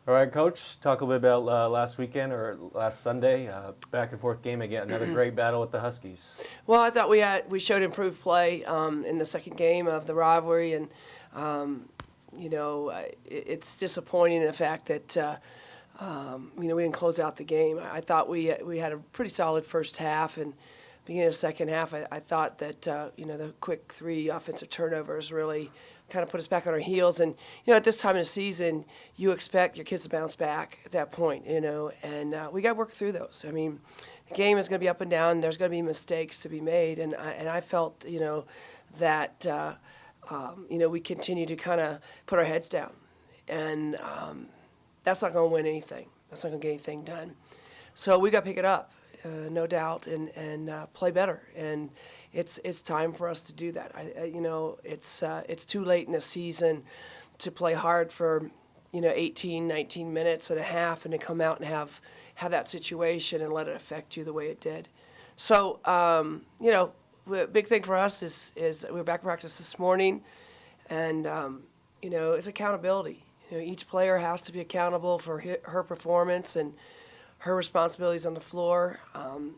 All right, Coach, talk a little bit about last weekend or last Sunday, back and forth game again. Another great battle with the Huskies. Well, I thought we showed improved play in the second game of the rivalry, and it's disappointing in the fact that we didn't close out the game. I thought we had a pretty solid first half, and beginning of the second half, I thought that the quick 3 offensive turnovers really kind of put us back on our heels. And at this time of the season, you expect your kids to bounce back at that point, and we got to work through those. I mean, the game is going to be up and down. There's going to be mistakes to be made, and I felt that we continue to kind of put our heads down, and that's not going to win anything. That's not going to get anything done. So we got to pick it up, no doubt, and play better. And it's time for us to do that. It's too late in the season to play hard for 18, 19 minutes and a half, and to come out and have that situation and let it affect you the way it did. So the big thing for us is we were back in practice this morning, and it's accountability. Each player has to be accountable for her performance and her responsibilities on the floor.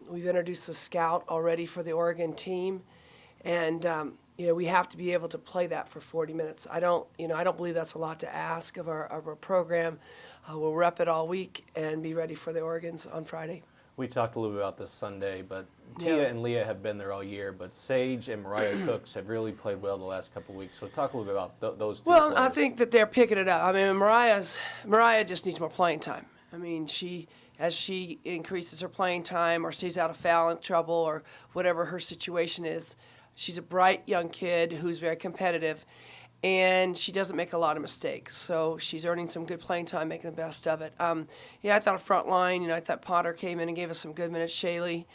We've introduced a scout already for the Oregon team, and we have to be able to play that for 40 minutes. I don't believe that's a lot to ask of our program. We'll rep it all week and be ready for the Oregons on Friday. We talked a little bit about this Sunday, but Tia and Leah have been there all year, but Sage and Mariah Cooks have really played well the last couple of weeks. So talk a little bit about those two Well, players. I think that they're picking it up. I mean, Mariah just needs more playing time. I mean, as she increases her playing time or stays out of foul trouble or whatever her situation is, she's a bright young kid who's very competitive, and she doesn't make a lot of mistakes. So she's earning some good playing time, making the best of it. I thought a front line, I thought Potter came in and gave us some good minutes, Shaley,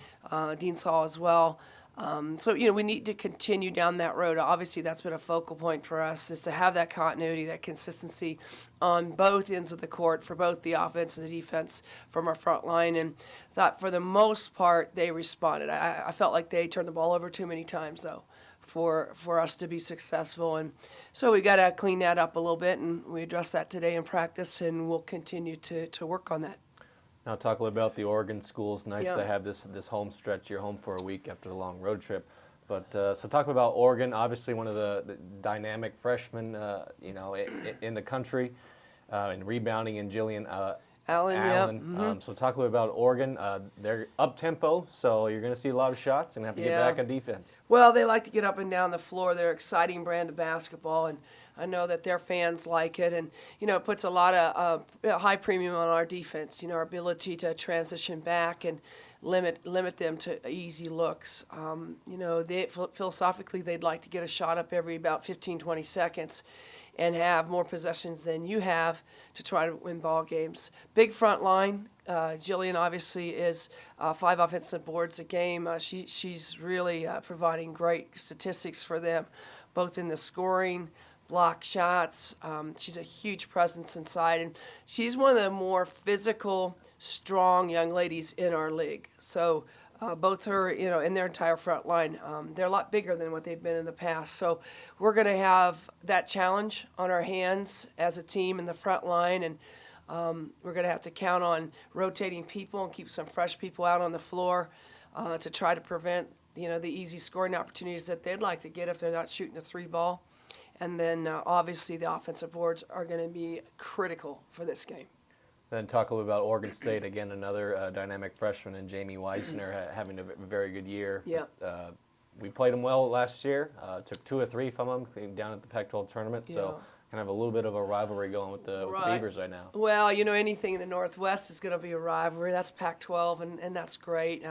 Dean Saul as well. We need to continue down that road. Obviously, that's been a focal point for us, is to have that continuity, that consistency on both ends of the court for both the offense and the defense from our front line. And I thought for the most part, they responded. I felt like they turned the ball over too many times, though, for us to be successful. And so we got to clean that up a little bit, and we addressed that today in practice, and we'll continue to work on that. Now talk a little about the Oregon schools. Nice to have this home stretch. You're home for a week after the long road trip. But so talk about Oregon, obviously one of the dynamic freshmen, in the country, in rebounding, and Jillian Allen. Yeah. Mm-hmm. So talk a little about Oregon. They're up-tempo, so you're going to see a lot of shots and have to get back on defense. Well, they like to get up and down the floor. They're an exciting brand of basketball, and I know that their fans like it. And, it puts a lot of high premium on our defense, our ability to transition back and limit them to easy looks. Philosophically, they'd like to get a shot up every about 15, 20 seconds and have more possessions than you have to try to win ball games. Big front line. Jillian obviously is 5 offensive boards a game. She's really providing great statistics for them, both in the scoring, block shots. She's a huge presence inside, and she's one of the more physical, strong young ladies in our league. So both her, and their entire front line, they're a lot bigger than what they've been in the past. So we're going to have that challenge on our hands as a team in the front line, and we're going to have to count on rotating people and keep some fresh people out on the floor to try to prevent, the easy scoring opportunities that they'd like to get if they're not shooting a 3 ball. And then obviously the offensive boards are going to be critical for this game. Then talk a little about Oregon State, again, another dynamic freshman, and Jamie Weissner having a very good year. Yeah. We played them well last year, took 2 or 3 from them, came down at the Pac-12 tournament, so kind of a little bit of a rivalry going with the Beavers right now. Well, anything in the Northwest is going to be a rivalry. That's Pac-12, and that's great.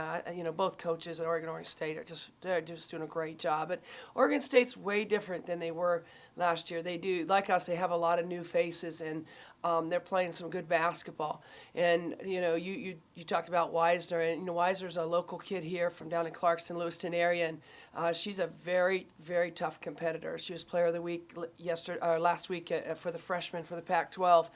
Both coaches at Oregon State they're just doing a great job. But Oregon State's way different than they were last year. They do, like us, they have a lot of new faces, and they're playing some good basketball. And, you talked about Weissner, and, Weissner's a local kid here from down in Clarkston, Lewiston area, and she's a very, very tough competitor. She was Player of the Week last week for the freshmen for the Pac-12.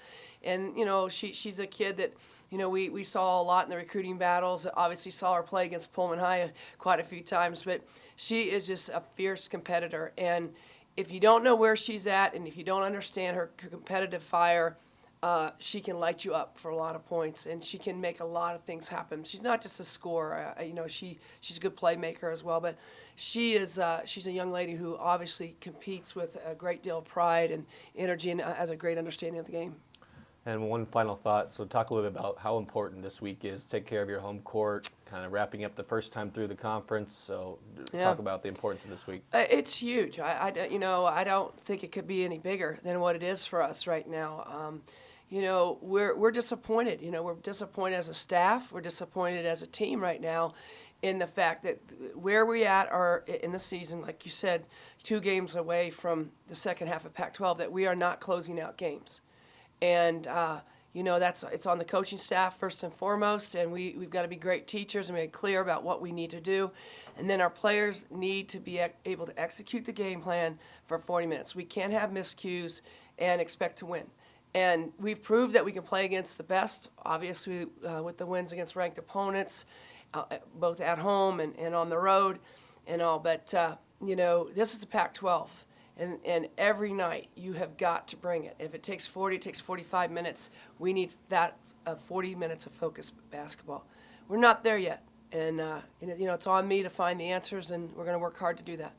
And, she's a kid that, we saw a lot in the recruiting battles. Obviously saw her play against Pullman High quite a few times, but she is just a fierce competitor. And if you don't know where she's at, and if you don't understand her competitive fire, she can light you up for a lot of points, and she can make a lot of things happen. She's not just a scorer. She's a good playmaker as well, but she's a young lady who obviously competes with a great deal of pride and energy and has a great understanding of the game. And one final thought, so talk a little bit about how important this week is. Take care of your home court, kind of wrapping up the first time through the conference, so talk about the importance of this week. It's huge. I don't think it could be any bigger than what it is for us right now. We're disappointed. We're disappointed as a staff. We're disappointed as a team right now in the fact that where we are in the season, like you said, 2 games away from the second half of Pac-12, that we are not closing out games. And, it's on the coaching staff first and foremost, and we've got to be great teachers and make clear about what we need to do. And then our players need to be able to execute the game plan for 40 minutes. We can't have miscues and expect to win. And we've proved that we can play against the best, obviously, with the wins against ranked opponents, both at home and on the road and all. But, this is the Pac-12. And every night you have got to bring it. If it takes 40, it takes 45 minutes. We need that 40 minutes of focused basketball. We're not there yet. And, it's on me to find the answers, and we're going to work hard to do that.